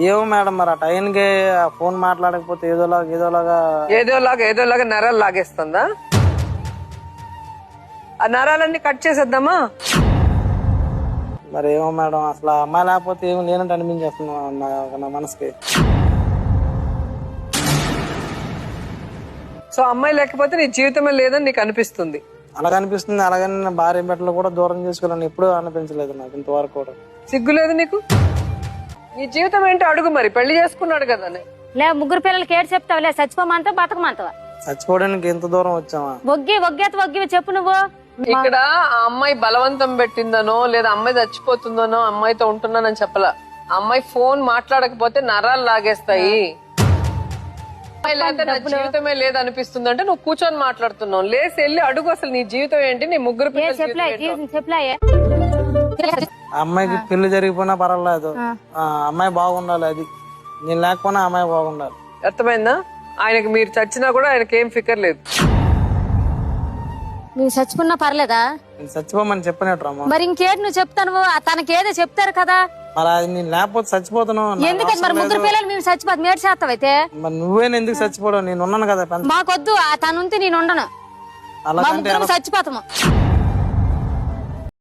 ఏమో మేడం మరి ఆ టైంకి ఫోన్ మాట్లాడకపోతే ఏదోలాగా నరాలు లాగేస్తుందా? ఆ నరాలన్నీ కట్ చేసేద్దామా? మరి ఏమో మేడం అసలు అమ్మాయి లేకపోతే ఏమో లేనంటే అనిపించేస్తున్నా నా మనసుకి. సో అమ్మాయి లేకపోతే నీ జీవితమే లేదని నీకు అనిపిస్తుంది? అలాగ అనిపిస్తుంది. అలాగని నా భార్య బిడ్డలు కూడా దూరం చేసుకోవాలని ఎప్పుడూ అనిపించలేదు నాకు ఇంతవరకు కూడా. సిగ్గులేదు నీకు? నీ జీవితం ఏంటో అడుగు, మరి పెళ్లి చేసుకున్నాడు కదా. లే ముగ్గురు పిల్లలకి ఏడు చెప్తావులే, చచ్చిపోమంటావా బతకమంటావా? చచ్చిపోవడానికి ఎంత దూరం వచ్చావా? ఒగ్గి చెప్పు నువ్వు. ఇక్కడ ఆ అమ్మాయి బలవంతం పెట్టిందనో లేదా అమ్మాయి చచ్చిపోతుందనో అమ్మాయితో ఉంటున్నానని చెప్పలా. అమ్మాయి ఫోన్ మాట్లాడకపోతే నరాలు లాగేస్తాయి. అమ్మాయి లేదా నా జీవితమే లేదనిపిస్తుంది అంటే నువ్వు కూర్చొని మాట్లాడుతున్నావు. లేసి వెళ్ళి అడుగు అసలు నీ జీవితం ఏంటి, నీ ముగ్గురు అమ్మాయికి పెళ్లి జరిగిపోయినా పర్వాలేదు, అమ్మాయి బాగుండాలి. అది నేను లేకపోయినా అమ్మాయి బాగుండాలి. అర్థమైందా? ఆయనకి మీరు చచ్చినా కూడా ఆయనకి ఏం ఫికర్ లేదు. నువ్వు చచ్చిపోయినా పర్లేదా? నేను చచ్చిపోమని చెప్పినట్టు అమ్మ. మరి ఇంకేటి నువ్వు చెప్తాను, తనకేదో చెప్తారు కదా. మరి అది నేను లేకపోతే చచ్చిపోతాను. ఎందుకంటే మరి ముగ్గురు పిల్లలు మేము చచ్చిపోతే మేడు చేస్తావైతే మరి నువ్వేనా ఎందుకు చచ్చిపోవడం? నేను ఉన్నాను కదా. మాకొద్దు, తను ఉంటే నేను ఉండను. అలాగంటే చచ్చిపోతాము.